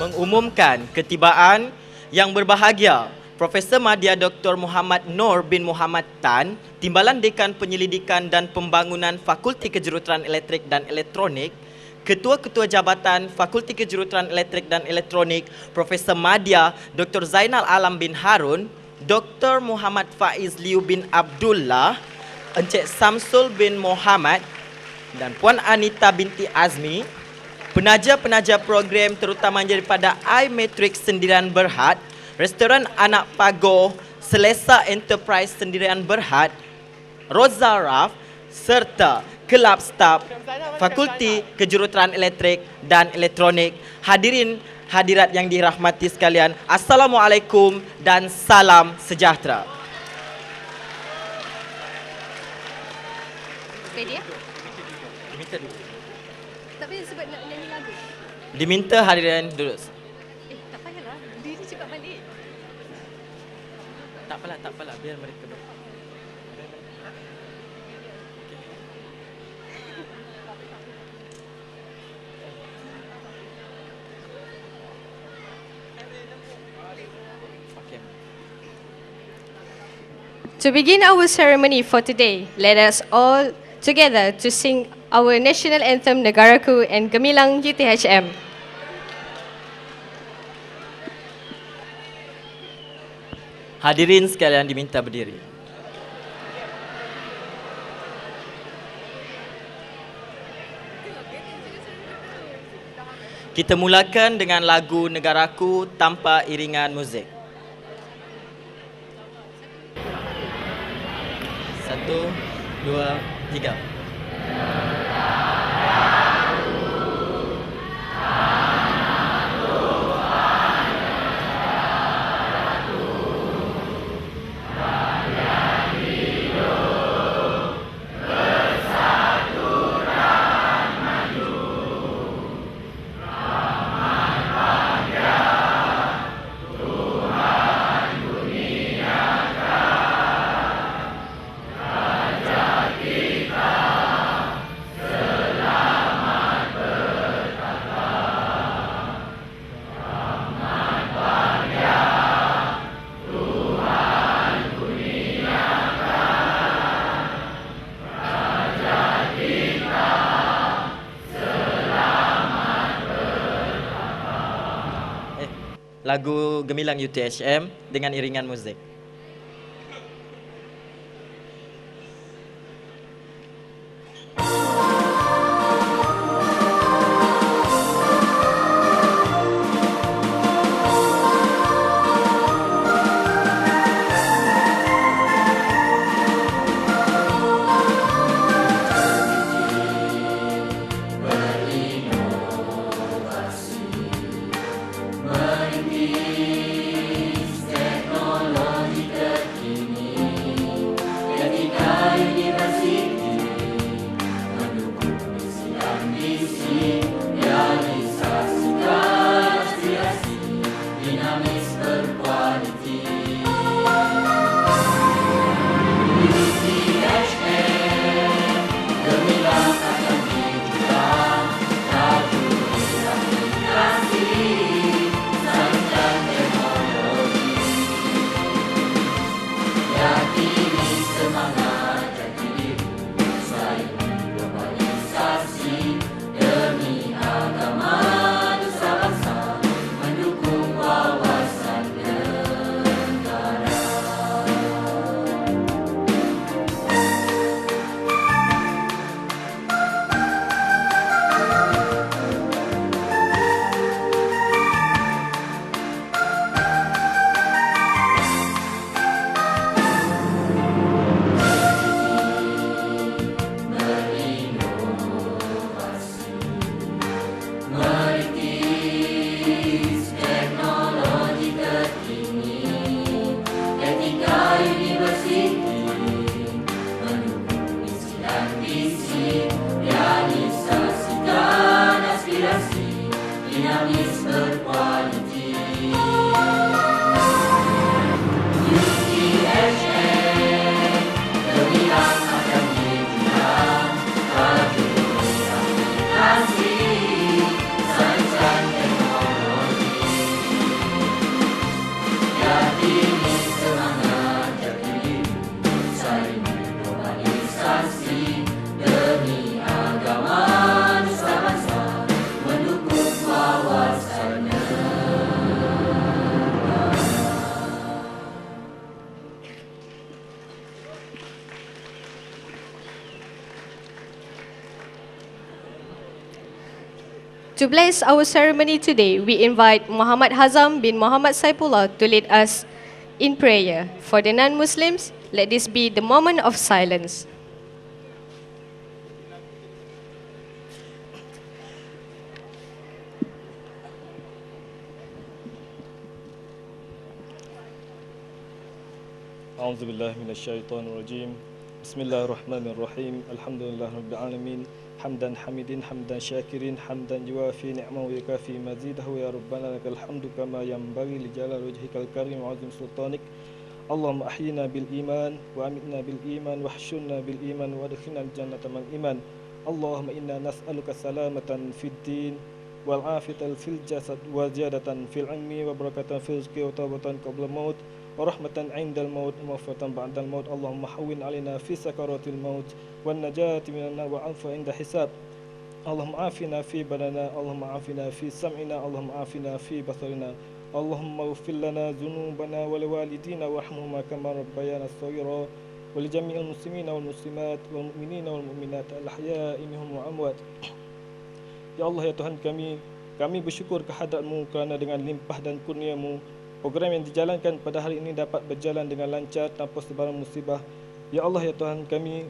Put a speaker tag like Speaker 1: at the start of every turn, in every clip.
Speaker 1: mengumumkan ketibaan yang berbahagia Profesor Madya Dr. Muhammad Noor bin Muhammad Tan, Timbalan Dekan Penyelidikan dan Pembangunan Fakulti Kejuruteraan Elektrik dan Elektronik, Ketua-Ketua Jabatan Fakulti Kejuruteraan Elektrik dan Elektronik Profesor Madya Dr. Zainal Alam bin Harun, Dr. Muhammad Faiz Liu bin Abdullah, Encik Samsul bin Muhammad dan Puan Anita binti Azmi, penaja-penaja program terutamanya daripada iMatrix Sendirian Berhad, Restoran Anak Pagoh, Selesa Enterprise Sendirian Berhad, Roza Raf serta kelab staf Fakulti Kejuruteraan Elektrik dan Elektronik. Hadirin hadirat yang dirahmati sekalian, Assalamualaikum dan salam sejahtera.
Speaker 2: Ready ya?
Speaker 1: Diminta dulu.
Speaker 2: Tak payah sebab nak nyanyi lagu.
Speaker 1: Diminta hadirin duduk.
Speaker 2: Tak payahlah. Diri cepat balik.
Speaker 1: Tak apalah, biar mereka
Speaker 2: To begin our ceremony for today, let us all together to sing our national anthem Negaraku and Gemilang UTHM.
Speaker 1: Hadirin sekalian diminta berdiri. Kita mulakan dengan lagu Negaraku tanpa iringan muzik. 1, 2, 3. Lagu Gemilang UTHM dengan iringan muzik.
Speaker 2: To bless our ceremony today, we invite Muhammad Hazam bin Muhammad Saifullah to lead us in prayer. For the non-Muslims, let this be the moment of silence.
Speaker 3: أعوذ بالله من الشيطان الرجيم بسم الله الرحمن الرحيم الحمد لله رب العالمين حمدا حميدين حمدا شاكرين حمدا يوافي نعمه ويكافي مزيده يا ربنا لك الحمد كما ينبغي لجلال وجهك الكريم وعظيم سلطانك اللهم أحينا بالإيمان وأمتنا بالإيمان واحشرنا بالإيمان وادخلنا الجنة مع الإيمان اللهم إنا نسألك سلامة في الدين والعافية في الجسد وزيادة في العلم وبركة في الرزق وتوبة قبل الموت ورحمة عند الموت ومغفرة بعد الموت اللهم حون علينا في سكرات الموت والنجاة من النار والعفو عند حساب اللهم عافنا في بدننا اللهم عافنا في سمعنا اللهم عافنا في بصرنا اللهم اغفر لنا ذنوبنا ولوالدينا وارحمهما كما ربيانا صغيرا ولجميع المسلمين والمسلمات والمؤمنين والمؤمنات الأحياء منهم وأموات. Ya Allah, ya Tuhan kami bersyukur kehadrat-Mu kerana dengan limpah dan kurnia-Mu program yang dijalankan pada hari ini dapat berjalan dengan lancar tanpa sebarang musibah. Ya Allah, ya Tuhan kami,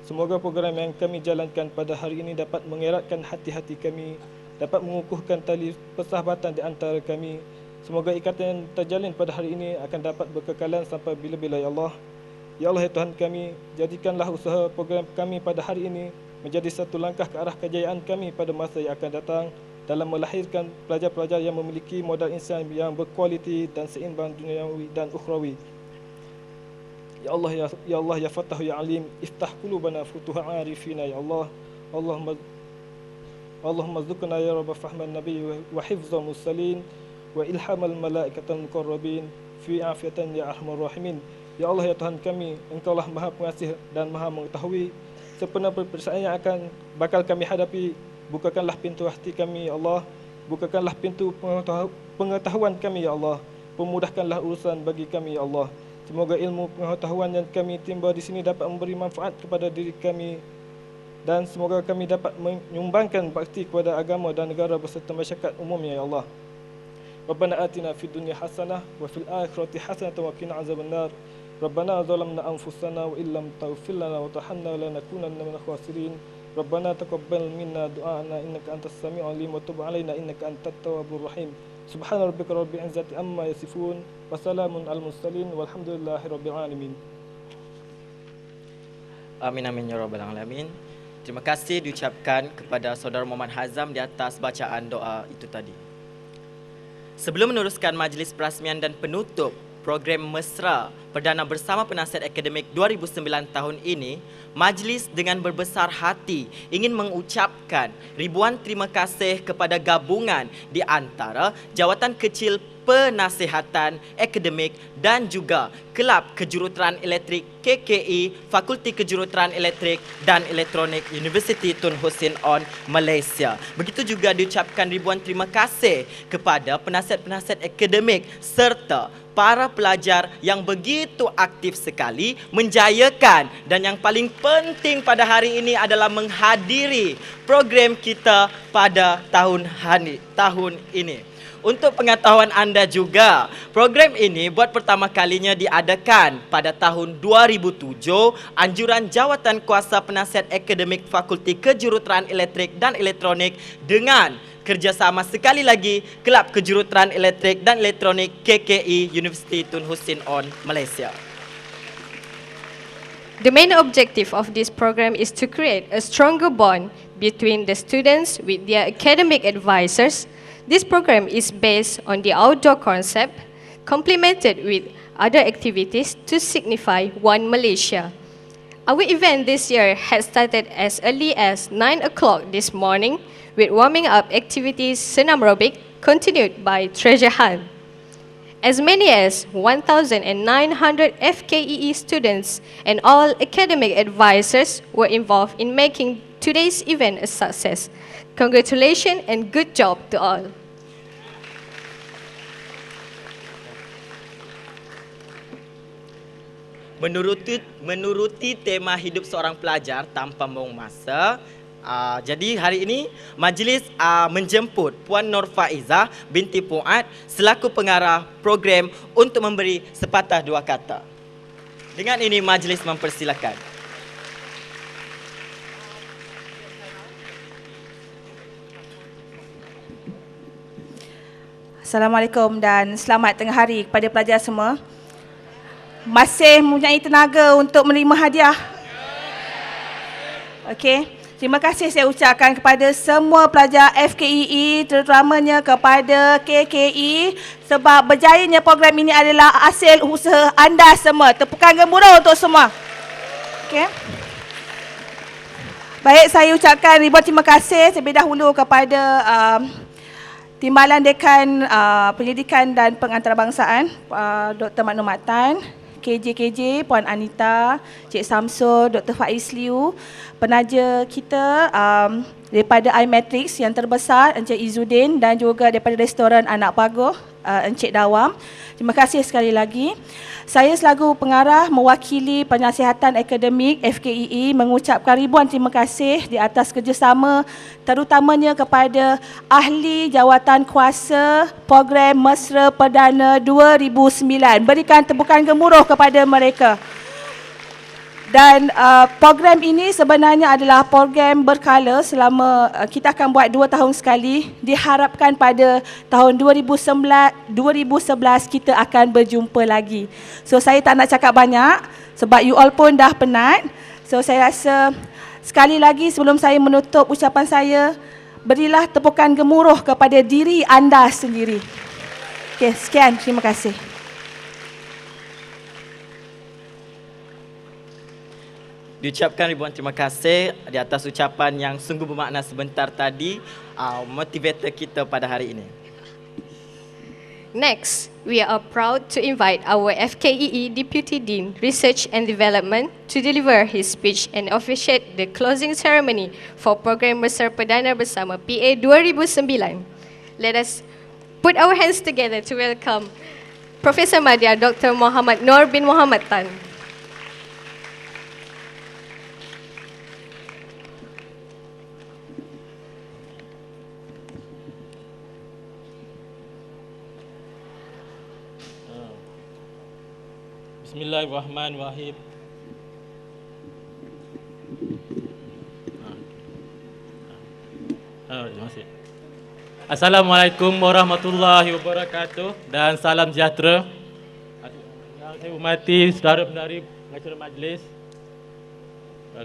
Speaker 3: semoga program yang kami jalankan pada hari ini dapat mengeratkan hati-hati kami, dapat mengukuhkan tali persahabatan di antara kami. Semoga ikatan yang terjalin pada hari ini akan dapat berkekalan sampai bila-bila, ya Allah. Ya Allah, ya Tuhan kami, jadikanlah usaha program kami pada hari ini menjadi satu langkah ke arah kejayaan kami pada masa yang akan datang dalam melahirkan pelajar-pelajar yang memiliki modal insan yang berkualiti dan seimbang duniawi dan ukhrawi. Ya Allah, ya Allah, ya Fattah, ya Alim, iftah qulubana futuha arifina, ya Allah. Allahumma zukna ya Rabb fahman nabi wa hifzal mursalin wa ilhamal malaikatal muqarrabin fi afiyatan ya arhamar rahimin. Ya Allah, ya Tuhan kami, Engkaulah Maha Pengasih dan Maha Mengetahui sepenuh perpersaan yang akan bakal kami hadapi. Bukakanlah pintu hati kami, ya Allah. Bukakanlah pintu pengetahuan kami, ya Allah. Pemudahkanlah urusan bagi kami, ya Allah. Semoga ilmu pengetahuan yang kami timba di sini dapat memberi manfaat kepada diri kami, dan semoga kami dapat menyumbangkan bakti kepada agama dan negara beserta masyarakat umumnya, ya Allah. Rabbana atina fid dunya hasanah wa fil akhirati hasanah wa qina azabannar. Rabbana zalamna anfusana wa illam taghfir lana wa tarhamna lanakunanna minal khasirin. Rabbana taqabbal minna du'ana innaka antas sami'ul alim wa tub 'alaina innaka antat tawwabur rahim. Subhana rabbika rabbil izzati amma yasifun wa salamun al mursalin walhamdulillahi rabbil alamin.
Speaker 1: Amin amin ya rabbal alamin. Terima kasih diucapkan kepada saudara Muhammad Hazam di atas bacaan doa itu tadi. Sebelum meneruskan majlis perasmian dan penutup program Mesra Perdana Bersama Penasihat Akademik 2009 tahun ini, majlis dengan berbesar hati ingin mengucapkan ribuan terima kasih kepada gabungan di antara Jawatan Kecil Penasihatan Akademik dan juga Kelab Kejuruteraan Elektrik KKE Fakulti Kejuruteraan Elektrik dan Elektronik Universiti Tun Hussein On Malaysia. Begitu juga diucapkan ribuan terima kasih kepada penasihat-penasihat akademik serta para pelajar yang begitu aktif sekali menjayakan, dan yang paling penting pada hari ini adalah menghadiri program kita pada tahun ini. Untuk pengetahuan anda juga, program ini buat pertama kalinya diadakan pada tahun 2007 anjuran Jawatan Kuasa Penasihat Akademik Fakulti Kejuruteraan Elektrik dan Elektronik dengan kerjasama sekali lagi Kelab Kejuruteraan Elektrik dan Elektronik KKE Universiti Tun Hussein On Malaysia.
Speaker 2: The main objective of this program is to create a stronger bond between the students with their academic advisors. This program is based on the outdoor concept, complemented with other activities to signify One Malaysia. Our event this year had started as early as 9 o'clock this morning, with warming up activities senam aerobic continued by treasure hunt. As many as 1,900 FKEE students and all academic advisors were involved in making today's event a success. Congratulations and good job to all.
Speaker 1: Menuruti tema hidup seorang pelajar tanpa buang masa, Jadi hari ini majlis menjemput Puan Nur Faizah binti Fuad selaku pengarah program untuk memberi sepatah dua kata. Dengan ini majlis mempersilakan.
Speaker 4: Assalamualaikum dan selamat tengah hari kepada pelajar semua. Masih mempunyai tenaga untuk menerima hadiah? Okey, terima kasih saya ucapkan kepada semua pelajar FKEE, terutamanya kepada KKE, sebab berjayanya program ini adalah hasil usaha anda semua. Tepukan gemuruh untuk semua. Okey. Baik, saya ucapkan ribuan terima kasih terlebih dahulu kepada Timbalan Dekan Pendidikan dan Pengantarabangsa Dr. Maklumat Tan, KJ, Puan Anita, Cik Samsul, Dr. Faiz Liu, penaja kita daripada iMatrix yang terbesar, Encik Izzuddin, dan juga daripada restoran Anak Pagoh, Encik Dawam. Terima kasih sekali lagi. Saya selaku pengarah mewakili penasihatan akademik FKEE mengucapkan ribuan terima kasih di atas kerjasama terutamanya kepada ahli jawatan kuasa program Mesra Perdana 2009. Berikan tepukan gemuruh kepada mereka. Dan program ini sebenarnya adalah program berkala selama kita akan buat 2 tahun sekali. Diharapkan pada tahun 2011 kita akan berjumpa lagi. So saya tak nak cakap banyak sebab you all pun dah penat. So saya rasa sekali lagi sebelum saya menutup ucapan saya, berilah tepukan gemuruh kepada diri anda sendiri. Okey, sekian. Terima kasih.
Speaker 1: Diucapkan ribuan terima kasih di atas ucapan yang sungguh bermakna sebentar tadi, motivator kita pada hari ini.
Speaker 2: Next, we are proud to invite our FKEE Deputy Dean Research and Development to deliver his speech and officiate the closing ceremony for program Mesra Perdana bersama PA 2009. Let us put our hands together to welcome Profesor Madya Dr. Muhammad Noor bin Muhammad Tan.
Speaker 5: Bismillahirrahmanirrahim. Terima kasih. Assalamualaikum warahmatullahi wabarakatuh dan salam sejahtera. Yang saya hormati saudara pendari pengacara majlis,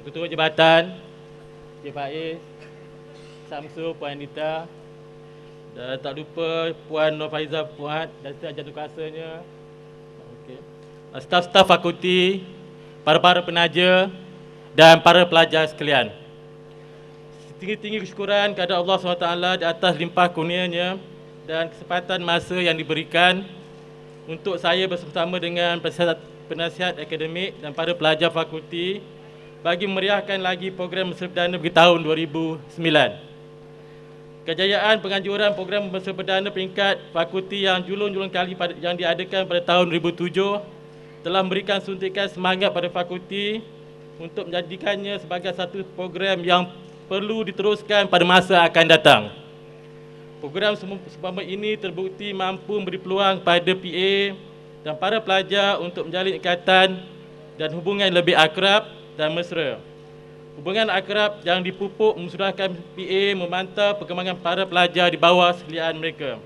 Speaker 5: Ketua Jabatan, Cik Faiz, Samsul, Puan Anita, dan tak lupa Puan Nur Faizah Fuad dan setiap jatuh kuasanya, staf-staf fakulti, para penaja dan para pelajar sekalian. Setinggi-tinggi kesyukuran kepada Allah SWT di atas limpah kurnianya dan kesempatan masa yang diberikan untuk saya bersama dengan penasihat akademik dan para pelajar fakulti bagi memeriahkan lagi program Mesra Perdana bagi tahun 2009. Kejayaan penganjuran program Mesra Perdana peringkat fakulti yang julung-julung kali yang diadakan pada tahun 2007 telah memberikan suntikan semangat pada fakulti untuk menjadikannya sebagai satu program yang perlu diteruskan pada masa akan datang. Program seumpama ini terbukti mampu memberi peluang pada PA dan para pelajar untuk menjalin ikatan dan hubungan lebih akrab dan mesra. Hubungan akrab yang dipupuk memudahkan PA memantau perkembangan para pelajar di bawah sekalian mereka.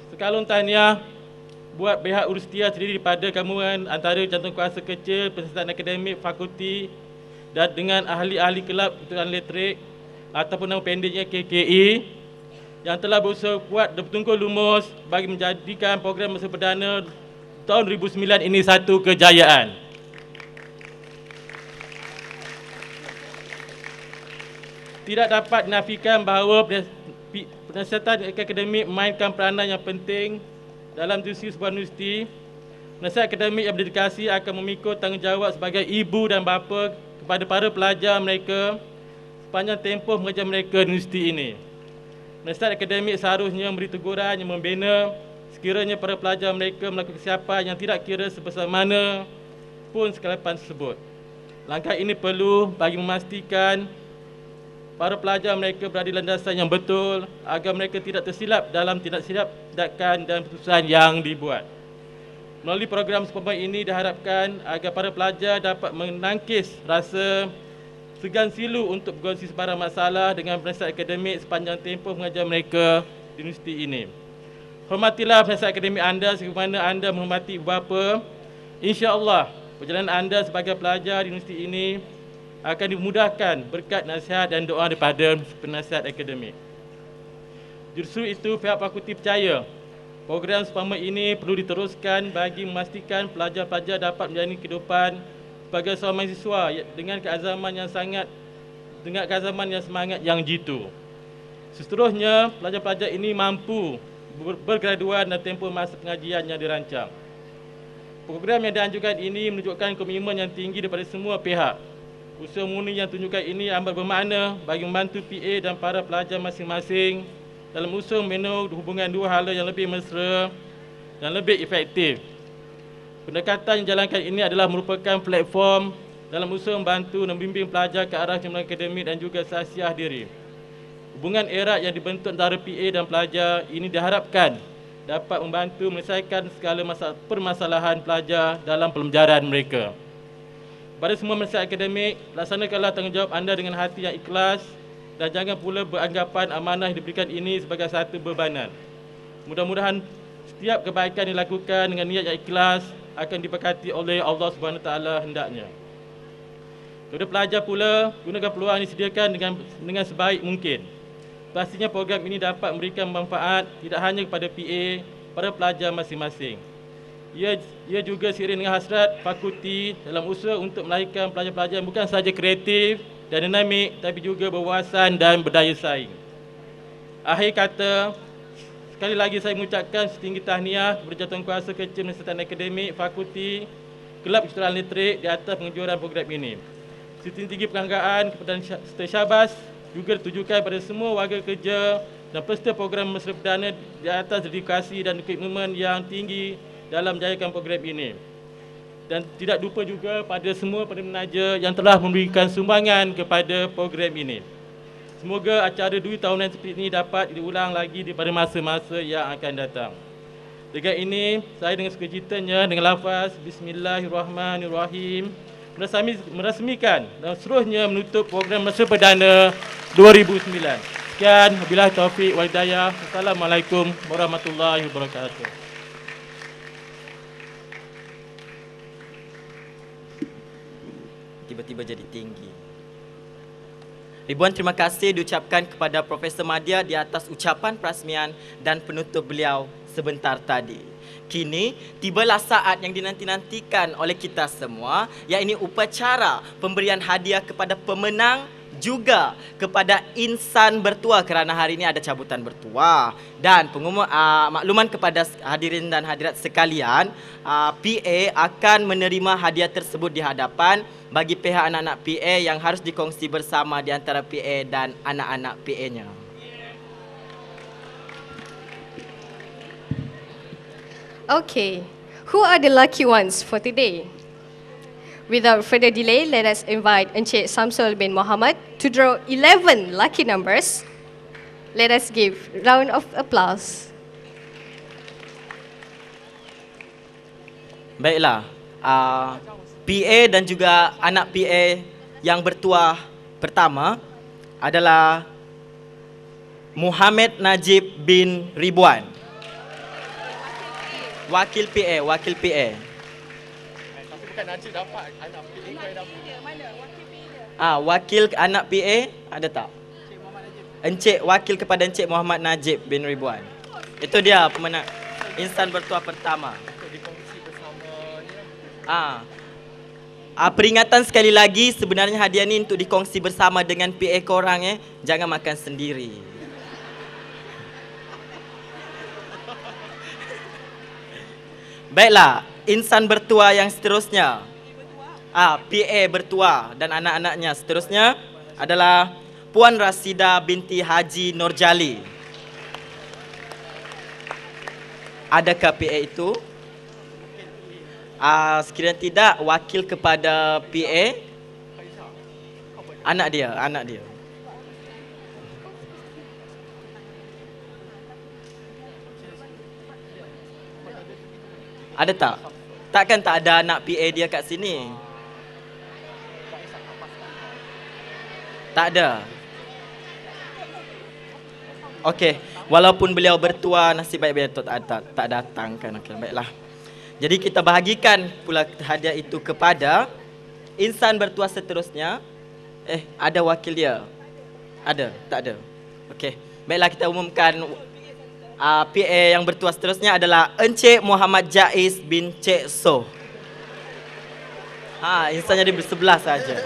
Speaker 5: Sekalon tahniah buat pihak Urustia terdiri daripada gabungan antara jantung-kuasa kecil, penasihat akademik, fakulti dan dengan ahli-ahli kelab ketuan elektrik ataupun nama pendeknya KKE yang telah berusaha kuat dan bertungkul lumus bagi menjadikan program Mesra Perdana tahun 2009 ini satu kejayaan. Tidak dapat dinafikan bahawa penasihatan akademik memainkan peranan yang penting dalam institusi sebuah universiti. Penasihat akademik yang berdedikasi akan memikul tanggungjawab sebagai ibu dan bapa kepada para pelajar mereka sepanjang tempoh mengajar mereka di universiti ini. Penasihat akademik seharusnya memberi teguran yang membina sekiranya para pelajar mereka melakukan kesiapan yang tidak kira sebesar mana pun kesilapan tersebut. Langkah ini perlu bagi memastikan para pelajar mereka berada di landasan yang betul agar mereka tidak tersilap dalam tindakan dan keputusan yang dibuat. Melalui program seperti ini diharapkan agar para pelajar dapat menangkis rasa segan silu untuk berkongsi sebarang masalah dengan penasihat akademik sepanjang tempoh mengajar mereka di universiti ini. Hormatilah penasihat akademik anda sebagaimana anda menghormati ibu bapa. InsyaAllah perjalanan anda sebagai pelajar di universiti ini akan dimudahkan berkat nasihat dan doa daripada penasihat akademik. Justru itu, pihak fakulti percaya program seumpama ini perlu diteruskan bagi memastikan pelajar-pelajar dapat menjalani kehidupan sebagai seorang mahasiswa dengan keazaman yang semangat yang jitu. Seterusnya, pelajar-pelajar ini mampu bergraduan dan tempoh masa pengajian yang dirancang. Program yang dianjurkan ini menunjukkan komitmen yang tinggi daripada semua pihak. Usaha murni yang tunjukkan ini amat bermakna bagi membantu PA dan para pelajar masing-masing dalam usaha membina hubungan dua hala yang lebih mesra dan lebih efektif. Pendekatan yang dijalankan ini adalah merupakan platform dalam usaha membantu dan membimbing pelajar ke arah kemenangan akademik dan juga sahsiah diri. Hubungan erat yang dibentuk antara PA dan pelajar ini diharapkan dapat membantu menyelesaikan segala permasalahan pelajar dalam pembelajaran mereka. Kepada semua penasihat akademik, laksanakanlah tanggungjawab anda dengan hati yang ikhlas dan jangan pula beranggapan amanah yang diberikan ini sebagai satu bebanan. Mudah-mudahan setiap kebaikan yang dilakukan dengan niat yang ikhlas akan diberkati oleh Allah SWT hendaknya. Kepada pelajar pula, gunakan peluang yang disediakan dengan sebaik mungkin. Pastinya program ini dapat memberikan manfaat tidak hanya kepada PA, para pelajar masing-masing. Ia juga seiring dengan hasrat fakulti dalam usaha untuk melahirkan pelajar-pelajar yang bukan sahaja kreatif dan dinamik tapi juga berwawasan dan berdaya saing. Akhir kata, sekali lagi saya mengucapkan setinggi tahniah kepada Jawatankuasa Kecil Penasihat Akademik Fakulti Kelab Kejuruteraan Elektrik di atas penganjuran program ini. Setinggi penghargaan kepada serta syabas juga ditujukan kepada semua warga kerja dan peserta program mesra perdana di atas dedikasi dan komitmen yang tinggi dalam menjayakan program ini. Dan tidak lupa juga pada semua penaja yang telah memberikan sumbangan kepada program ini. Semoga acara 2 tahunan seperti ini dapat diulang lagi pada masa-masa yang akan datang. Dengan ini, saya dengan sukacitanya dengan lafaz Bismillahirrahmanirrahim merasmikan dan seterusnya menutup program mesra perdana 2009. Sekian, wabillahi taufiq wal hidayah. Assalamualaikum warahmatullahi wabarakatuh.
Speaker 1: Tiba-tiba jadi tinggi. Ribuan terima kasih diucapkan kepada Profesor Madya di atas ucapan perasmian dan penutup beliau sebentar tadi. Kini tibalah saat yang dinanti-nantikan oleh kita semua, iaitu upacara pemberian hadiah kepada pemenang juga kepada insan bertuah, kerana hari ini ada cabutan bertuah. Dan makluman kepada hadirin dan hadirat sekalian, PA akan menerima hadiah tersebut di hadapan bagi pihak anak-anak PA yang harus dikongsi bersama di antara PA dan anak-anak PA-nya.
Speaker 2: Okay, who are the lucky ones for today? Without further delay, let us invite Encik Samsul bin Muhammad to draw 11 lucky numbers. Let us give round of applause.
Speaker 1: Baiklah, PA dan juga anak PA yang bertuah pertama adalah Muhammad Najib bin Ribuan. Wakil PA.
Speaker 6: Tapi bukan Najib dapat, anak PA kau yang dapat.
Speaker 1: Wakil anak PA ada tak? Encik, wakil kepada Encik Muhammad Najib bin Ribuan. Itu dia pemenang insan bertuah pertama.
Speaker 6: Untuk dikongsi bersamanya.
Speaker 1: Peringatan sekali lagi, sebenarnya hadiah ni untuk dikongsi bersama dengan PA korang. Jangan makan sendiri. Baiklah, insan bertuah yang seterusnya. PA bertuah dan anak-anaknya seterusnya adalah Puan Rasida binti Haji Nurjali. Adakah PA itu? Sekiranya tidak, wakil kepada PA Anak dia, anak dia. Ada tak? Takkan tak ada anak PA dia kat sini? Tak ada. Okey, walaupun beliau bertua, nasib baik beliau tak datang kan. Okey, baiklah. Jadi kita bahagikan pula hadiah itu kepada insan bertua seterusnya. Ada wakil dia? Ada? Tak ada? Okey, baiklah kita umumkan PA yang bertua seterusnya adalah Encik Muhammad Jaiz bin Cik So. Insannya di sebelah saja.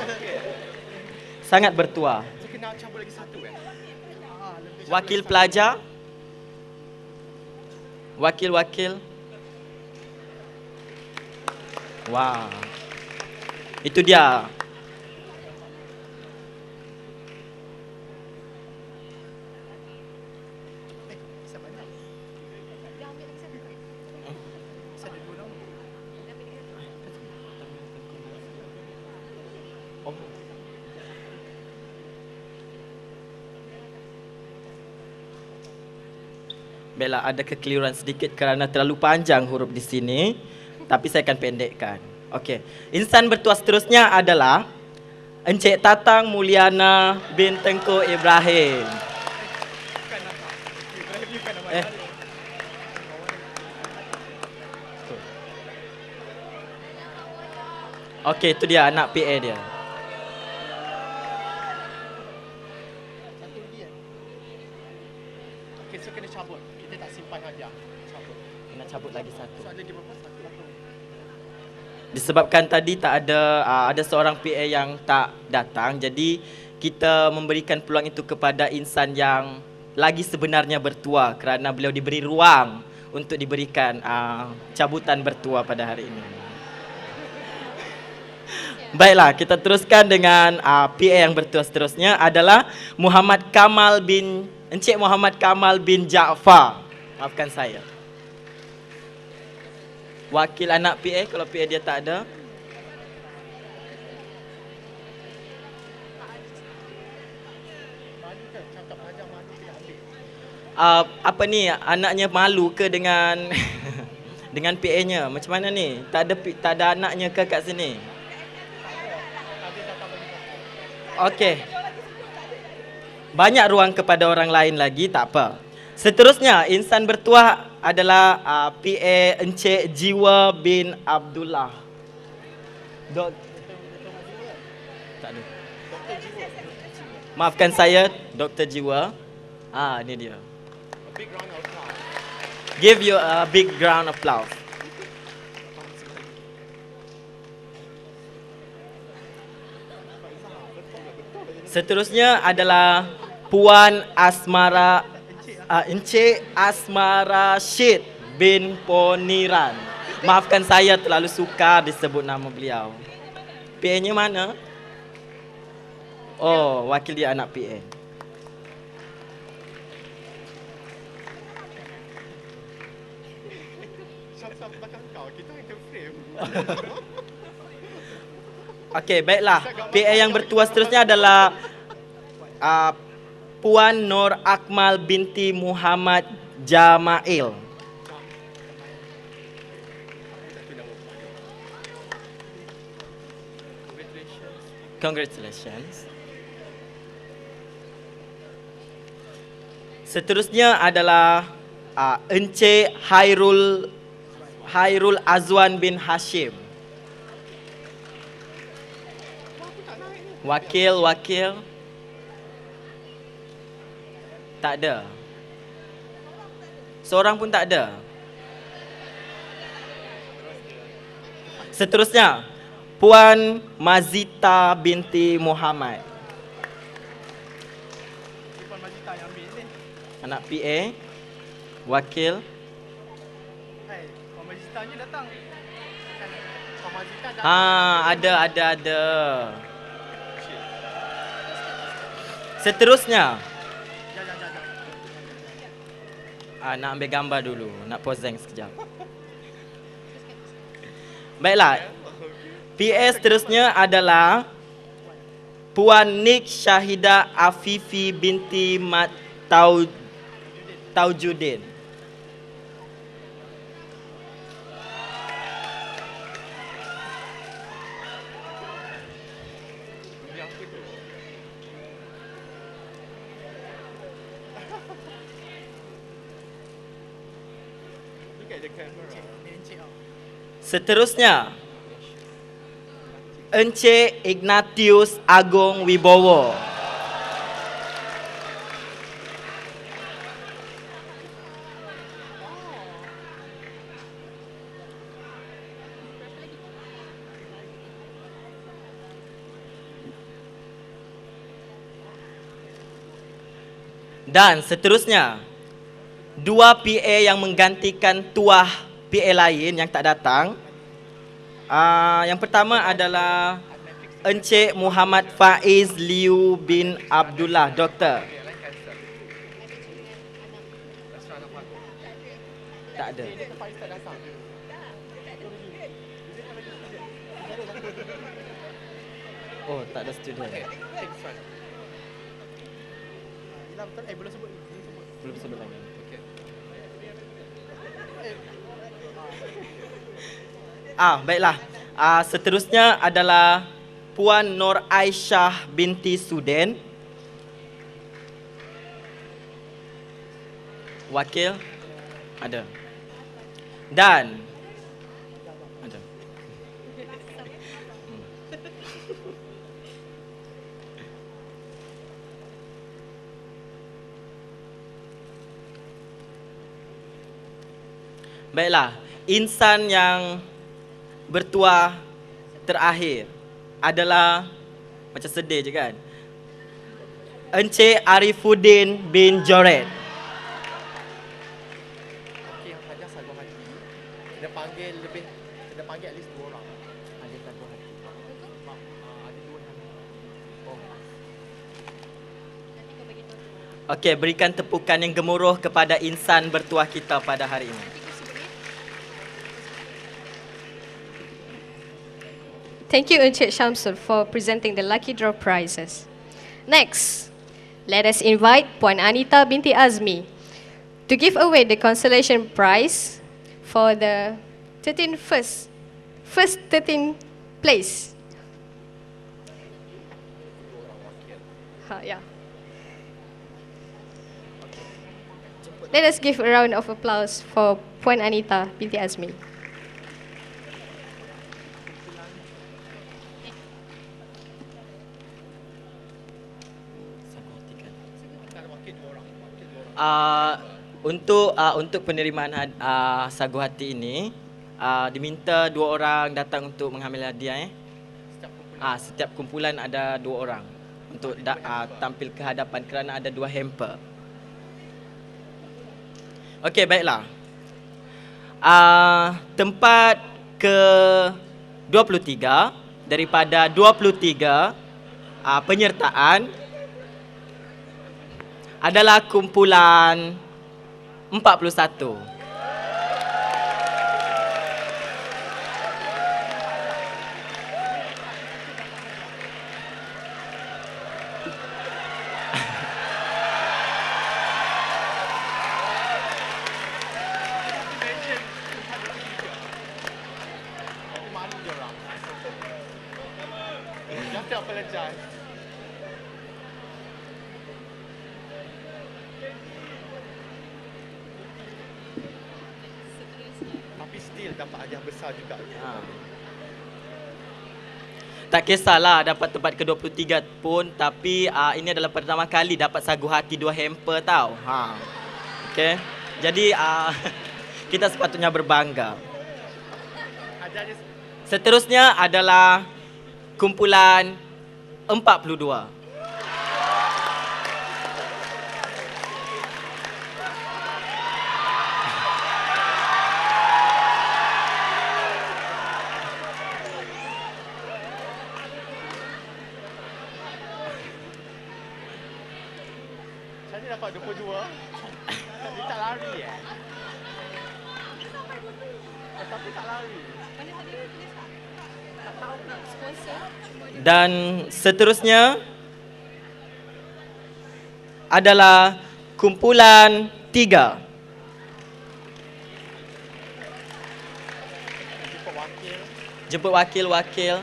Speaker 1: Sangat bertua.
Speaker 6: Kena cabut lagi satu kan?
Speaker 1: Wakil pelajar? Wakil-wakil? Wah. Itu dia. Baiklah, ada kekeliruan sedikit kerana terlalu panjang huruf di sini, tapi saya akan pendekkan. Okey, insan bertua seterusnya adalah Encik Tatang Mulyana bin Tengku Ibrahim. Okey, itu dia anak PA dia.
Speaker 6: Okay, so kena cabut. Kita tak simpan hadiah. Cabut.
Speaker 1: Kena cabut lagi satu.
Speaker 6: So ada lagi berapa? Satu.
Speaker 1: Disebabkan tadi tak ada seorang PA yang tak datang, jadi kita memberikan peluang itu kepada insan yang lagi sebenarnya bertua kerana beliau diberi ruang untuk diberikan cabutan bertua pada hari ini. Baiklah, kita teruskan dengan PA yang bertua seterusnya adalah Encik Muhammad Kamal bin Jaafar. Maafkan saya. Wakil anak PA kalau PA dia tak ada. Apa ni, anaknya malu ke dengan dengan PA-nya? Macam mana ni? Tak ada anaknya ke kat sini? Okey. Banyak ruang kepada orang lain lagi, tak apa. Seterusnya, insan bertuah adalah PA Encik Jiwa bin Abdullah. Tak ada. Maafkan saya, Dr. Jiwa. Ini dia. Give you a big round of applause. Seterusnya adalah Puan Encik Asmara Syed bin Poniran. Maafkan saya terlalu sukar disebut nama beliau. PA-nya mana? Oh, wakil dia anak PA.
Speaker 6: Syam belakang kau. Kita akan frame.
Speaker 1: Okey, baiklah. PA yang bertua seterusnya adalah Puan Nur Akmal binti Muhammad Jamail. Congratulations. Seterusnya adalah Encik Hairul Azwan bin Hashim. Wakil. Tak ada. Seorang pun tak ada. Seterusnya, Puan Mazita binti Muhammad.
Speaker 6: Puan Majita yang ambil ni.
Speaker 1: Anak PA. Wakil.
Speaker 6: Hai, Puan Majitanya datang. Puan Majita datang.
Speaker 1: Ada. Seterusnya, nak ambil gambar dulu, nak poseng sekejap. Baiklah, PA seterusnya adalah Puan Nik Syahida Afifi binti Mat Taujudin.
Speaker 6: Look at the camera.
Speaker 1: Seterusnya, Encik Ignatius Agong Wibowo. Dan seterusnya, dua PA yang menggantikan tuah PA lain yang tak datang. Yang pertama adalah Encik Muhammad Faiz Liu bin Abdullah, Doktor. Tak ada. Oh, tak ada student.
Speaker 6: Belum sebut.
Speaker 1: Belum sebut lagi. Baiklah. Seterusnya adalah Puan Nur Aisyah binti Suden. Wakil ada. Dan ada. Baiklah, insan yang bertuah terakhir adalah macam sedih je kan, Encik Arifuddin bin Joret.
Speaker 6: Okey, yang saja sagu hati. Kena panggil at least 2 orang. Ada sagu hati. Ada 2 nama. Oh.
Speaker 1: Okey, berikan tepukan yang gemuruh kepada insan bertuah kita pada hari ini.
Speaker 2: Thank you, Encik Shamsul, for presenting the lucky draw prizes. Next, let us invite Puan Anita binti Azmi to give away the consolation prize for the 13th place. Yeah. Let us give a round of applause for Puan Anita binti Azmi.
Speaker 1: Untuk penerimaan sagu hati ini, diminta 2 orang datang untuk mengambil hadiah. Setiap kumpulan ada 2 orang untuk tampil ke hadapan kerana ada 2 hamper. Okey, baiklah. Tempat ke 23 daripada 23 penyertaan adalah kumpulan 41.
Speaker 6: Malu je orang. Just apologize. Tapi still dapat hadiah besar juga.
Speaker 1: Tak kisahlah dapat tempat ke-23 pun, tapi ini adalah pertama kali dapat sagu hati 2 hamper tau. Okey. Jadi kita sepatutnya berbangga.
Speaker 6: Hadiahnya
Speaker 1: Seterusnya adalah kumpulan 42.
Speaker 6: saya ni dapat 22. Dia tak lari Tapi tak lari.
Speaker 1: Dan seterusnya adalah kumpulan 3.
Speaker 6: Jumpa wakil.
Speaker 1: Jemput wakil-wakil.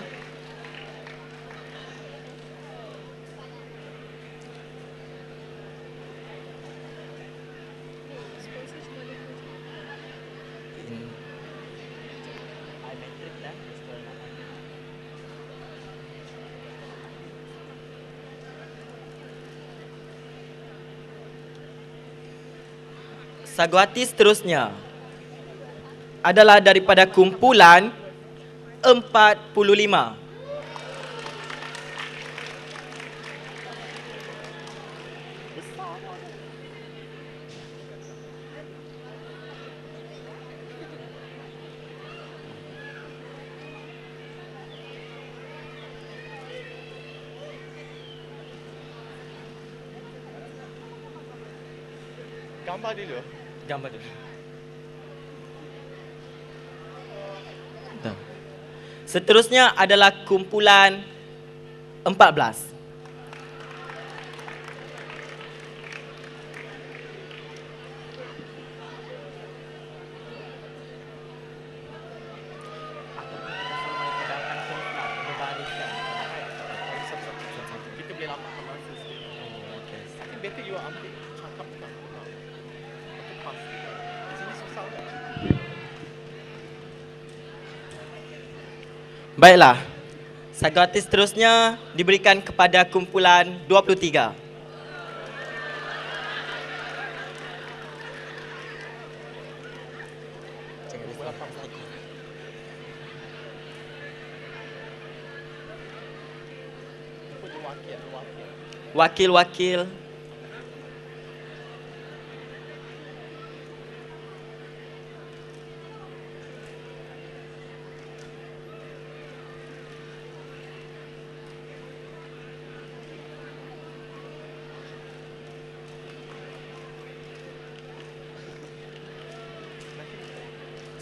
Speaker 1: Saguhati seterusnya adalah daripada kumpulan 45.
Speaker 6: Gambar dulu.
Speaker 1: Gambar dulu. Seterusnya adalah kumpulan 14.
Speaker 6: Kita boleh lambat masa sikit. I think better you ambil cakap dekat belakang. Untuk pas. Di sini susah kan?
Speaker 1: Baiklah. Saguhati seterusnya diberikan kepada kumpulan 23.
Speaker 6: Jumpa dia wakil.
Speaker 1: Wakil-wakil.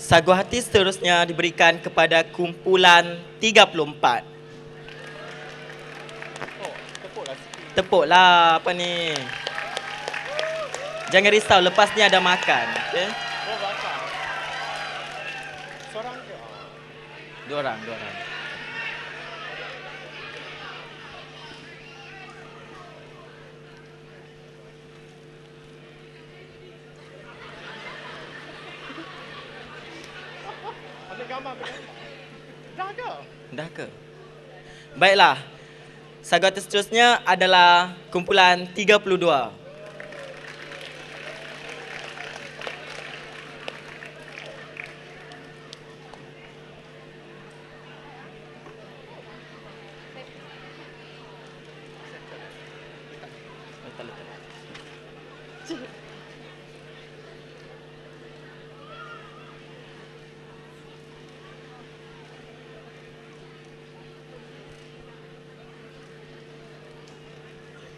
Speaker 1: Saguhati seterusnya diberikan kepada kumpulan 34.
Speaker 6: Oh, tepuklah sikit.
Speaker 1: Tepuklah apa ni. Jangan risau, lepas ni ada makan. Okay?
Speaker 6: Oh, bakar. Seorang ke?
Speaker 1: Dua orang.
Speaker 6: Ambil gambar. Dah ke?
Speaker 1: Dah ke? Baiklah. Saguhati seterusnya adalah kumpulan 32.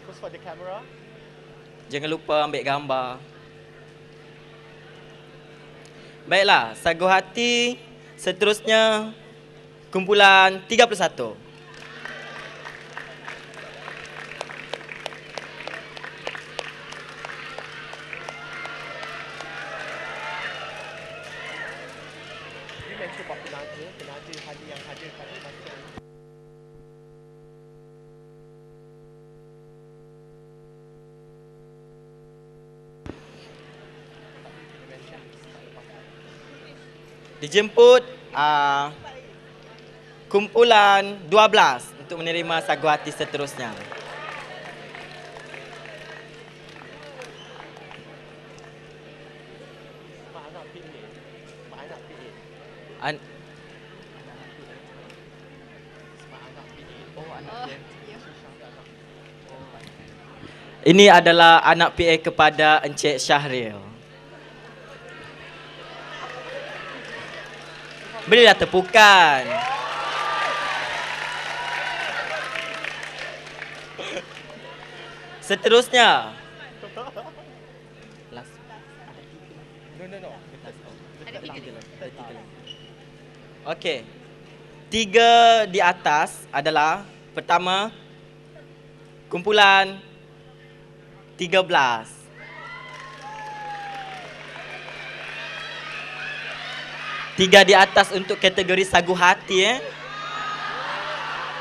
Speaker 6: Pose for the camera.
Speaker 1: Jangan lupa ambil gambar. Baiklah, Saguhati seterusnya kumpulan 31.
Speaker 6: You mention about penaja hadir yang hadir pada masa
Speaker 1: Dijemput kumpulan 12 untuk menerima Saguhati seterusnya.
Speaker 6: mak anak PA. Mak anak PA.
Speaker 1: An-
Speaker 6: Mak anak PA. Oh, anak PA.
Speaker 1: Ini adalah anak PA kepada Encik Syahril. Berilah tepukan. Seterusnya. Last.
Speaker 6: No.
Speaker 1: Okey. Tiga di atas adalah pertama kumpulan 13. Tiga di atas untuk kategori sagu hati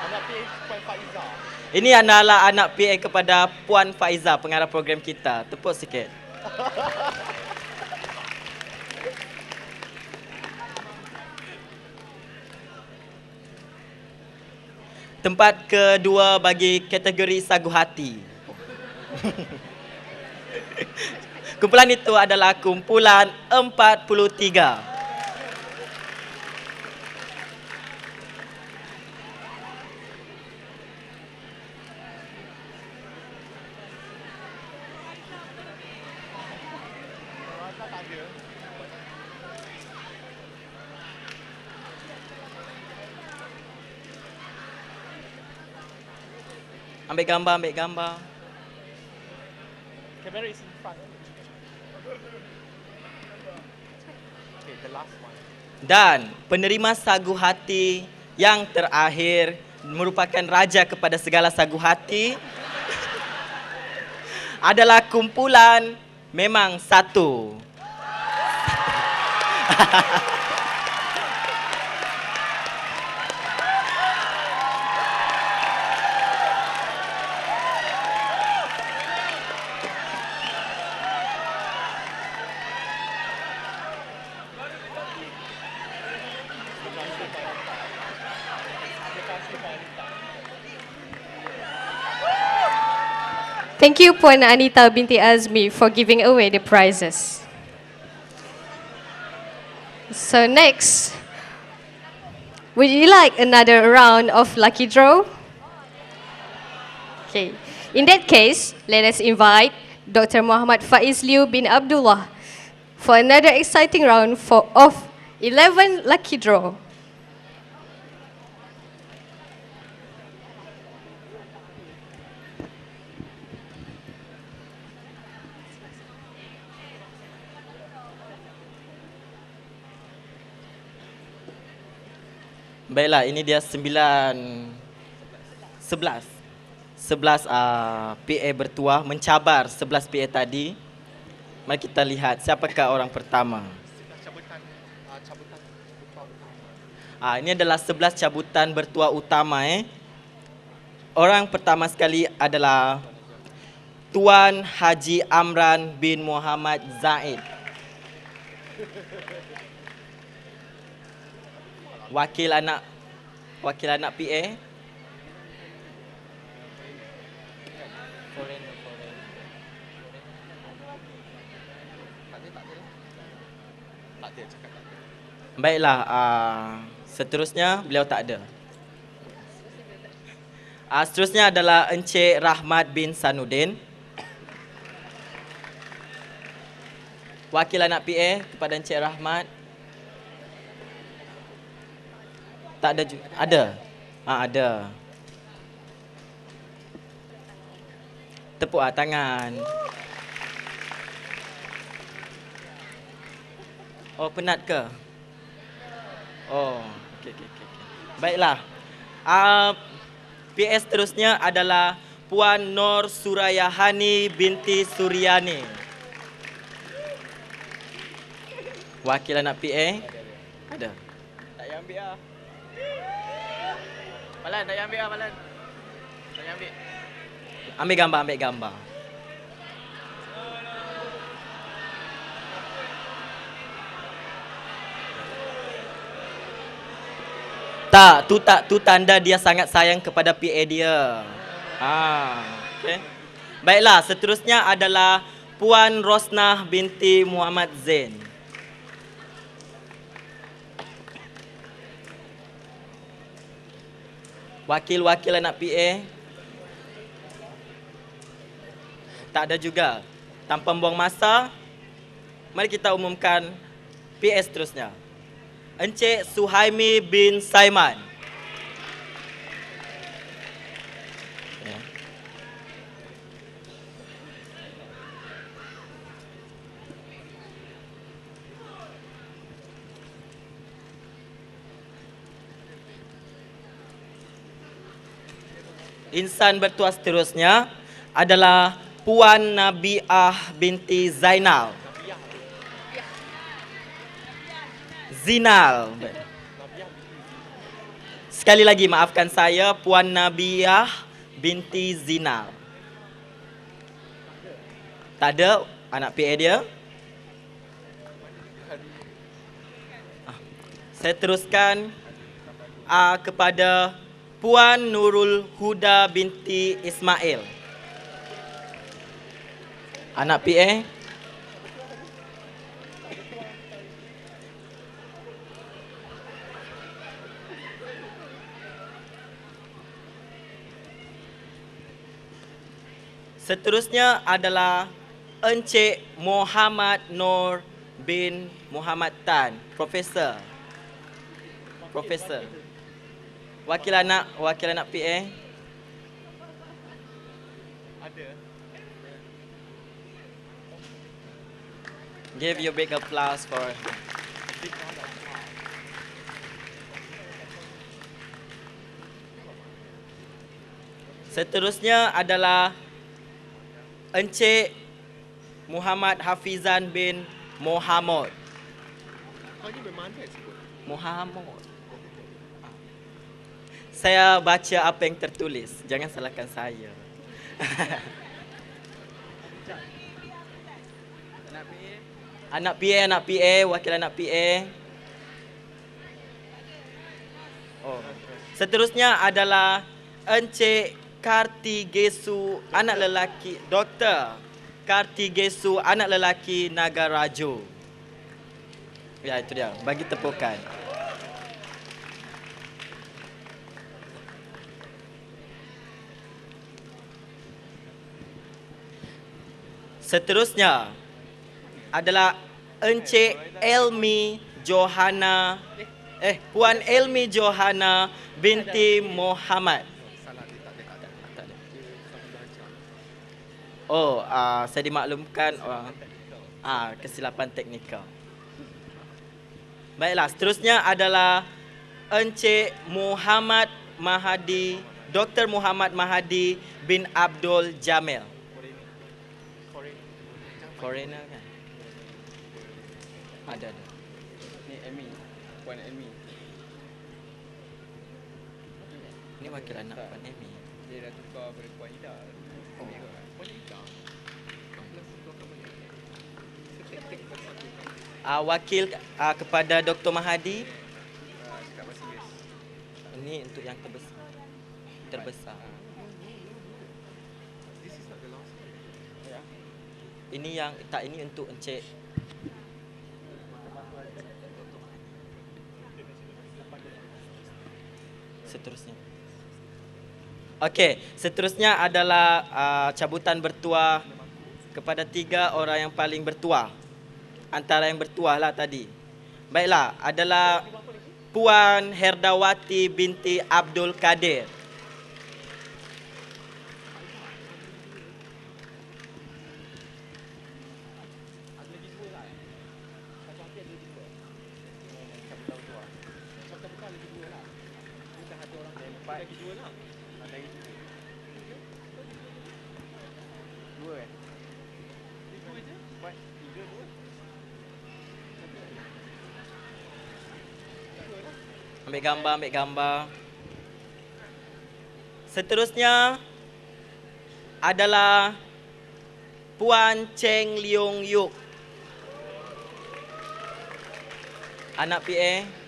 Speaker 6: Anak PA Puan Faiza.
Speaker 1: Ini adalah anak PA kepada Puan Faiza, pengarah program kita. Tepuk sikit. Tempat kedua bagi kategori sagu hati. Kumpulan itu adalah kumpulan 43. Ambil gambar.
Speaker 6: Camera is in front. Okay, the last one.
Speaker 1: Dan penerima sagu hati yang terakhir merupakan raja kepada segala sagu hati adalah kumpulan memang satu.
Speaker 2: Thank you Puan Anita binti Azmi for giving away the prizes. So next, would you like another round of lucky draw? Okay. In that case, let us invite Dr. Muhammad Faiz Liu bin Abdullah for another exciting round of 11 lucky draw.
Speaker 1: Baiklah, ini dia 11 PA bertuah mencabar 11 PA tadi. Mari kita lihat siapakah orang pertama. Ini adalah 11 cabutan bertuah utama. Orang pertama sekali adalah Tuan Haji Amran bin Muhammad Zaid. Wakil anak PA. Baiklah, seterusnya beliau tak ada. Seterusnya adalah Encik Rahmat bin Sanudin. Wakil anak PA kepada Encik Rahmat. Tak ada juga. Ada. Ada. Tepuk tangan. Oh, penat ke? Oh, okey. Baiklah. PS seterusnya adalah Puan Nur Surayahani binti Suryani. Wakil anak PA. Ada.
Speaker 6: Tak payah ambil lah. Balan, tak payah ambil lah Balan. Tak payah ambil.
Speaker 1: Ambil gambar. Tak, tu tanda dia sangat sayang kepada PA dia. Okey. Baiklah, seterusnya adalah Puan Rosnah binti Muhammad Zain. Wakil anak PA. Tak ada juga. Tanpa membuang masa, mari kita umumkan PA seterusnya. Encik Suhaimi bin Saiman. Insan bertuah seterusnya adalah Puan Nabiah binti Zainal. Zinal. Sekali lagi maafkan saya, Puan Nabiah binti Zinal. Tak ada anak PA dia. Saya teruskan kepada Puan Nurul Huda binti Ismail. Anak PA. Seterusnya adalah Encik Muhammad Nur bin Muhammad Tan, Profesor. Profesor. Wakil anak PA.
Speaker 6: Ada.
Speaker 1: Give your big applause for Seterusnya adalah Encik Muhammad Hafizan bin Muhammad.
Speaker 6: Kau ni memang ada sebut.
Speaker 1: Muhammad. Saya baca apa yang tertulis. Jangan salahkan saya. Anak PA, wakil anak PA. Oh. Seterusnya adalah Encik Kartigesu, anak lelaki, Doktor Kartigesu, anak lelaki Nagarajo. Ya, itu dia. Bagi tepukan. Seterusnya adalah Encik Elmi Johana, Puan Elmi Johana binti Muhammad. Oh, saya dimaklumkan kesilapan teknikal. Baiklah, seterusnya adalah Encik Muhammad Mahadi, Dr. Muhammad Mahadi bin Abdul Jamil. Foreigner kan? Ada.
Speaker 6: Ni Amy. Puan Amy.
Speaker 1: Ini wakil anak Puan Amy.
Speaker 6: Dia dah tukar pada Puan Ida. Oh. Puan Ida.
Speaker 1: Wakil kepada Dr. Mahadi.
Speaker 6: Cakap bahasa Inggeris.
Speaker 1: Ini untuk yang terbesar. Terbesar.
Speaker 6: This is not the last one. Ya.
Speaker 1: Ini yang tak, ini untuk Encik. Seterusnya. Okey, seterusnya adalah cabutan bertuah kepada 3 orang yang paling bertuah. Antara yang bertuah lah tadi. Baiklah, adalah Puan Herdawati binti Abdul Kadir. Ambil gambar. Seterusnya adalah Puan Cheng Leong Yuk, anak PA.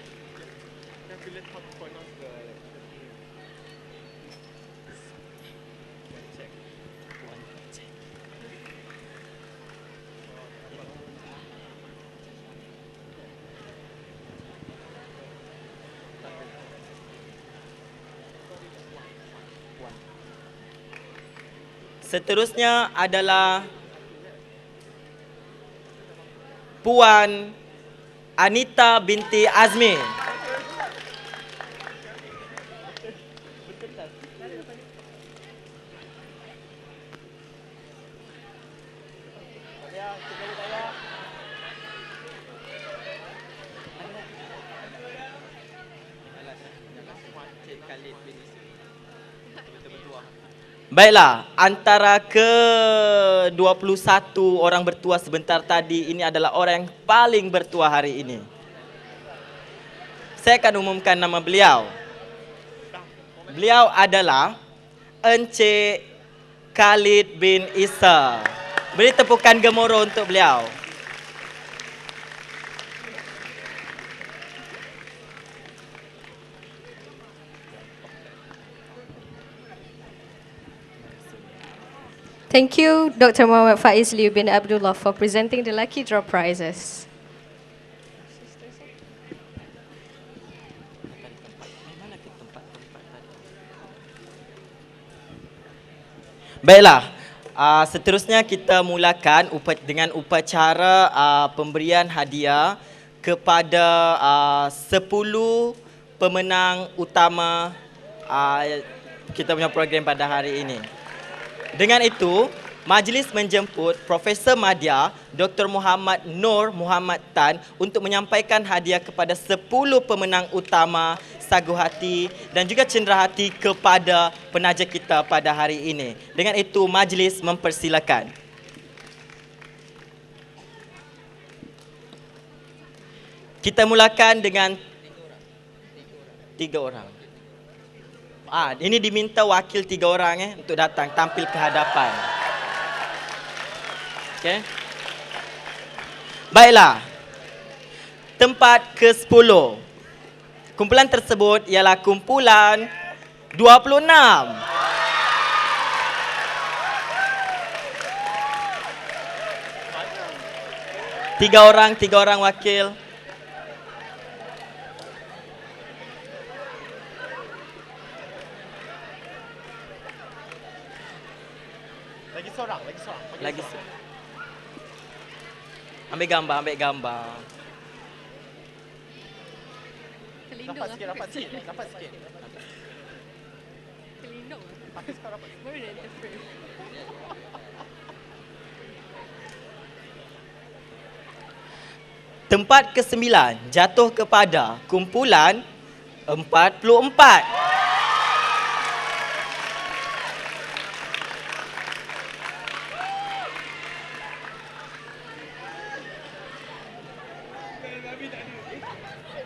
Speaker 1: Seterusnya adalah Puan Anita binti Azmi. Khalid bin Betul-betul. Baiklah, antara ke-21 orang bertuah sebentar tadi, ini adalah orang yang paling bertuah hari ini. Saya akan umumkan nama beliau. Beliau adalah Encik Khalid bin Isa. Beri tepukan gemuruh untuk beliau.
Speaker 2: Thank you, Dr. Muhammad Faiz Liu bin Abdullah, for presenting the lucky draw prizes.
Speaker 1: Baiklah, seterusnya kita mulakan dengan upacara pemberian hadiah kepada 10 pemenang utama kita punya program pada hari ini. Dengan itu, majlis menjemput Profesor Madya Dr. Muhammad Noor Muhammad Tan untuk menyampaikan hadiah kepada 10 pemenang utama sagu hati dan juga cenderahati kepada penaja kita pada hari ini. Dengan itu, majlis mempersilakan. Kita mulakan dengan 3 orang. Ini diminta wakil 3 orang untuk datang tampil ke hadapan. Okey. Baiklah. Tempat ke-10. Kumpulan tersebut ialah kumpulan 26. Tiga orang wakil. Lagi seorang. Ambil gambar.
Speaker 6: Dapat sikit.
Speaker 2: Kelindung.
Speaker 6: Tapi sekarang dapat.
Speaker 2: Baru dah interfere.
Speaker 1: Tempat ke-9 jatuh kepada kumpulan 44.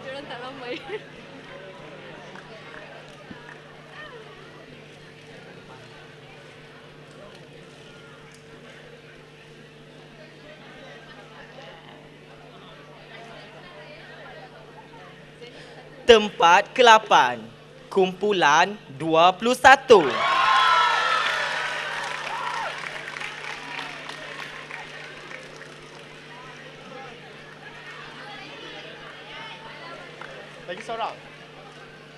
Speaker 2: Diorang tak ramai.
Speaker 1: Tempat ke-8 kumpulan 21.
Speaker 6: Lagi seorang.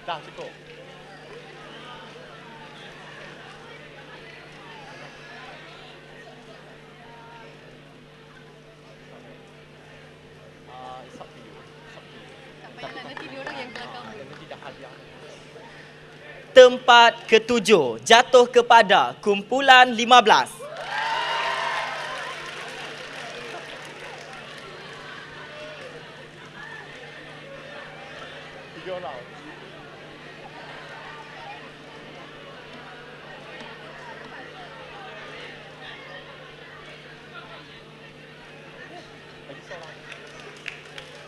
Speaker 6: Dah cukup. It's up to you.
Speaker 2: Tak payahlah, nanti diorang yang belakang.
Speaker 6: Nanti dah hadiah.
Speaker 1: Tempat ke-7 jatuh kepada kumpulan 15.
Speaker 6: Tiga orang. Lagi seorang.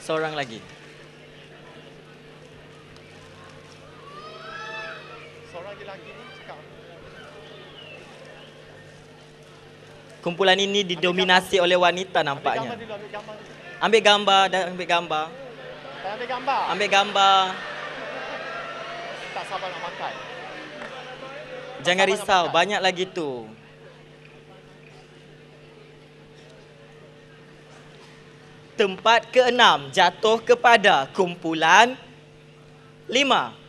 Speaker 1: Seorang lagi.
Speaker 6: Seorang je lagi ni cakap.
Speaker 1: Kumpulan ini didominasi oleh wanita
Speaker 6: Ambil gambar
Speaker 1: nampaknya.
Speaker 6: dulu, ambil gambar dulu.
Speaker 1: Ambil gambar dan ambil gambar.
Speaker 6: Tak ambil gambar.
Speaker 1: Ambil gambar.
Speaker 6: Tak sabar nak makan.
Speaker 1: Jangan risau, banyak lagi tu. Tempat ke-6 jatuh kepada kumpulan 5.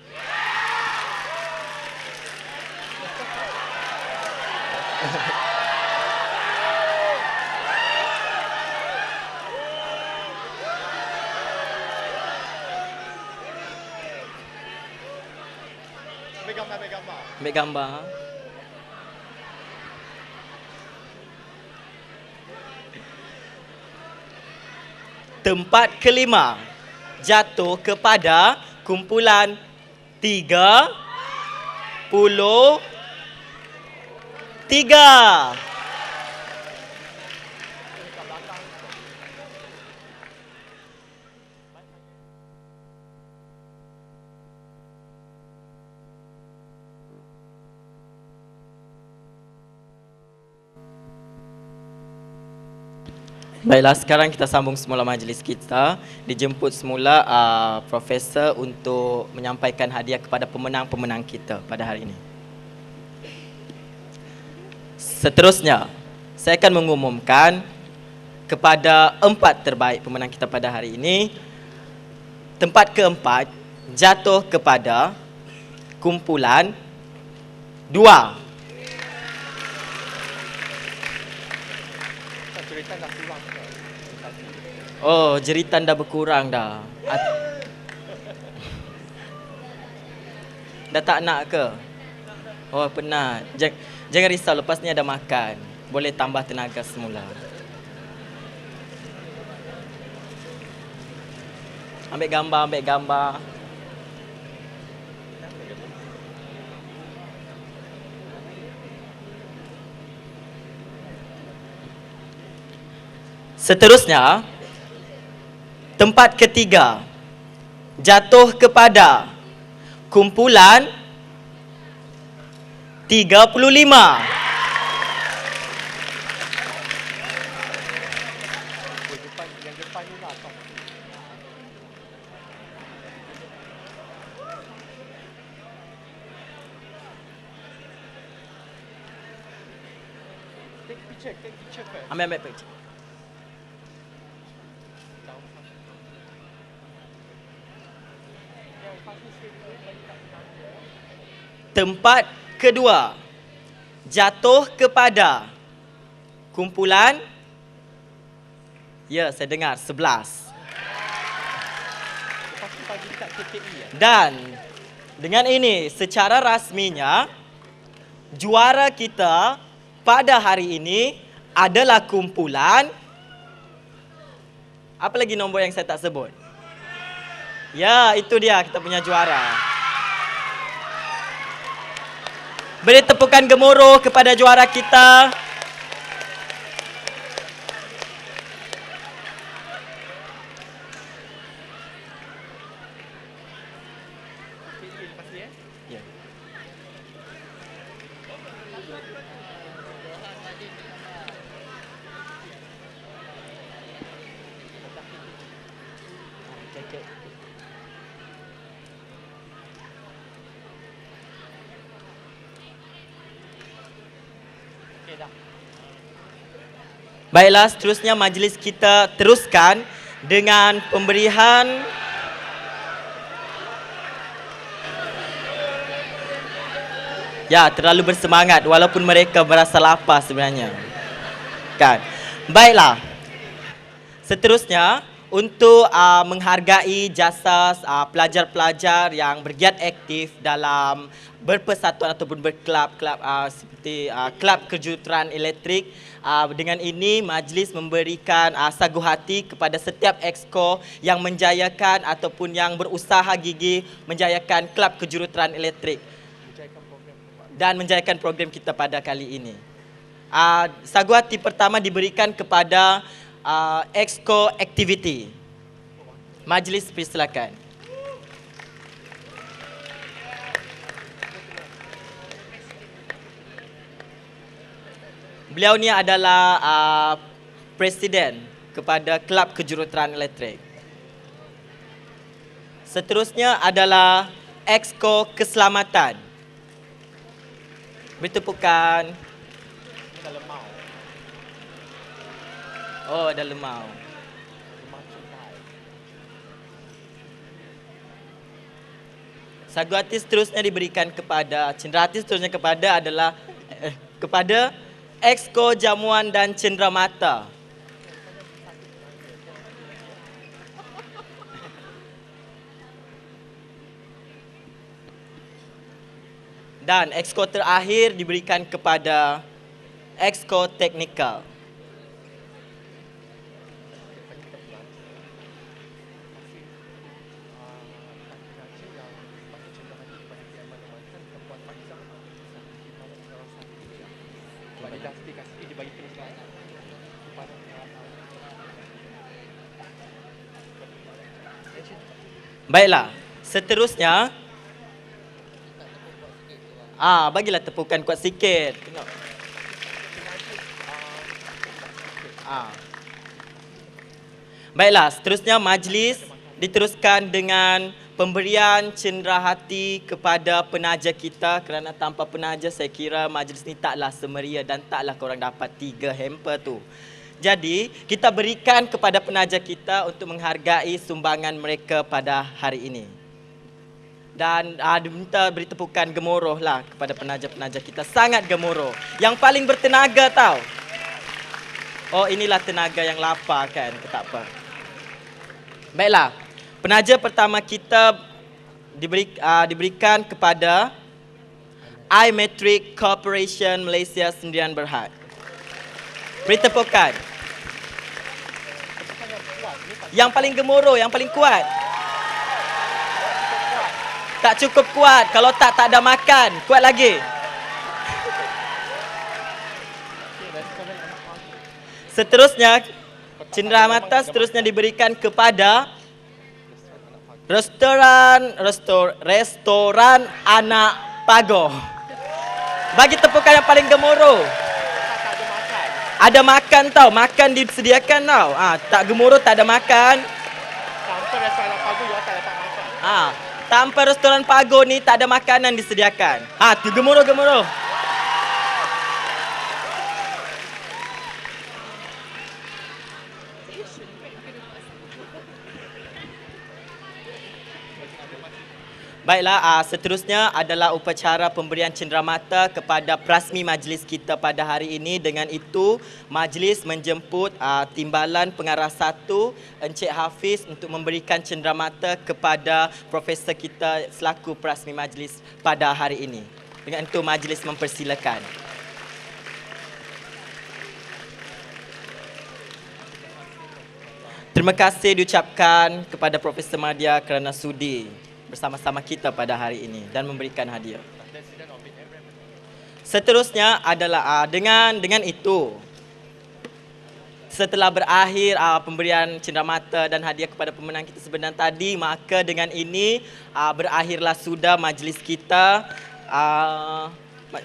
Speaker 6: Ambil gambar, ambil gambar.
Speaker 1: Ambil gambar. Tempat ke-5 jatuh kepada kumpulan 30. 3. Baiklah, sekarang kita sambung semula majlis kita. Dijemput semula Profesor untuk menyampaikan hadiah kepada pemenang-pemenang kita pada hari ini. Seterusnya, saya akan mengumumkan kepada 4 terbaik pemenang kita pada hari ini. Tempat keempat jatuh kepada kumpulan 2.
Speaker 6: Cerita dah kurang ke?
Speaker 1: Oh, jeritan dah berkurang dah. Dah tak nak ke? Oh, penat. Jangan risau, lepas ni ada makan. Boleh tambah tenaga semula. Ambil gambar. Seterusnya, tempat ketiga jatuh kepada kumpulan 35.
Speaker 6: Yang depan ni lah kau. Take picture first.
Speaker 1: Ambil picture. Tempat kedua jatuh kepada kumpulan, ya, saya dengar 11.
Speaker 6: Lepas tu bagi dekat KKE ya.
Speaker 1: Dan dengan ini secara rasminya juara kita pada hari ini adalah kumpulan, apa lagi nombor yang saya tak sebut? Ya, itu dia kita punya juara. Beri tepukan gemuruh kepada juara kita. Ya. Baiklah, seterusnya majlis kita teruskan dengan pemberian ya, terlalu bersemangat walaupun mereka merasa lapar sebenarnya. Kan? Baiklah. Seterusnya untuk menghargai jasa pelajar-pelajar yang bergiat aktif dalam berpersatuan ataupun berkelab-kelab seperti kelab kejuruteraan elektrik. Dengan ini majlis memberikan sagu hati kepada setiap exco yang menjayakan ataupun yang berusaha gigih menjayakan kelab kejuruteraan elektrik dan menjayakan program kita pada kali ini. Sagu hati pertama diberikan kepada exco activity. Majlis persilakan. Beliau ni adalah presiden kepada kelab kejuruteraan elektrik. Seterusnya adalah exco keselamatan. Beri tepukan. Oh, ada lemau. Sagu hati seterusnya diberikan kepada, cenderahati seterusnya kepada adalah kepada exco jamuan dan cenderamata. Dan exco terakhir diberikan kepada exco teknikal.
Speaker 6: Bagi justifikasi dia bagi teruskan kepada
Speaker 1: Baiklah, seterusnya bagilah tepukan kuat sikit. Tengok. Baiklah, seterusnya majlis diteruskan dengan pemberian cenderahati kepada penaja kita, kerana tanpa penaja saya kira majlis ni taklah semeria dan taklah korang dapat 3 hamper tu. Jadi, kita berikan kepada penaja kita untuk menghargai sumbangan mereka pada hari ini. Dan diminta beri tepukan gemuruh lah kepada penaja-penaja kita. Sangat gemuruh. Yang paling bertenaga tau. Oh, inilah tenaga yang lapar kan? Tak apa. Baiklah. Penaja pertama kita diberikan kepada iMetric Corporation Malaysia Sdn Bhd. Beri tepukan. Yang paling gemuruh, yang paling kuat. Tak cukup kuat. Kalau tak ada makan. Kuat lagi. Seterusnya, cenderamata seterusnya diberikan kepada restoran Anak Pagoh. Bagi tepukan yang paling gemuruh. Ada makan tau, makan disediakan tau. Tak gemuruh, tak ada makan.
Speaker 6: tanpa restoran Pagoh juga tak dapat makan.
Speaker 1: Tanpa restoran Pagoh ni tak ada makanan disediakan. Tu gemuruh. Baiklah, seterusnya adalah upacara pemberian cenderamata kepada prasmi majlis kita pada hari ini. Dengan itu, majlis menjemput Timbalan Pengarah 1 Encik Hafiz untuk memberikan cenderamata kepada profesor kita selaku prasmi majlis pada hari ini. Dengan itu, majlis mempersilakan. Terima kasih diucapkan kepada Profesor Madya kerana sudi bersama-sama kita pada hari ini dan memberikan hadiah. Seterusnya adalah dengan itu, setelah berakhir pemberian cenderamata dan hadiah kepada pemenang kita sebentar tadi, maka dengan ini berakhirlah sudah majlis kita.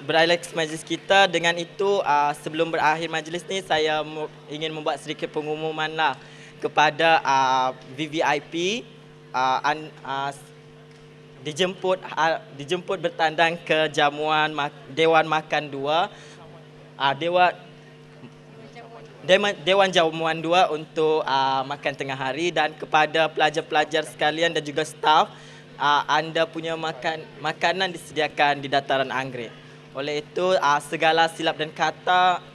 Speaker 1: Berakhir majlis kita. Dengan itu, sebelum berakhir majlis ni, saya ingin membuat sedikit pengumuman lah kepada VVIP. Dijemput bertandang ke jamuan Dewan Makan 2, Dewan Jamuan 2 untuk makan tengah hari. Dan kepada pelajar-pelajar sekalian dan juga staf, anda punya makanan disediakan di dataran anggrek. Oleh itu, segala silap dan kata,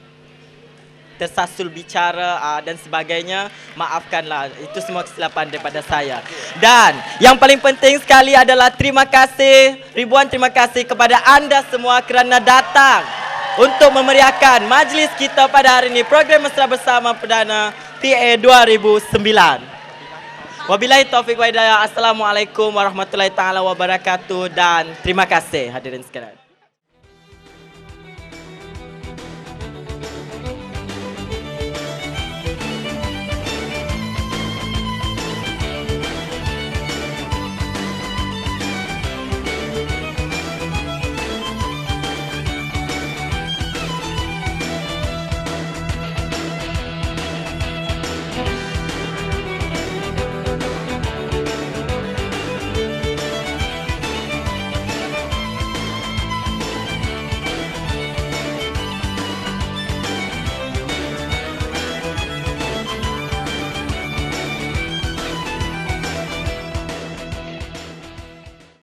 Speaker 1: tersasul bicara dan sebagainya, maafkanlah. Itu semua kesilapan daripada saya. Dan yang paling penting sekali adalah ribuan terima kasih kepada anda semua kerana datang untuk memeriahkan majlis kita pada hari ini, program Mesra Bersama Perdana PA 2009. Wabillahi taufiq wa hidayah. Assalamualaikum warahmatullahi taala wabarakatuh dan terima kasih hadirin sekalian.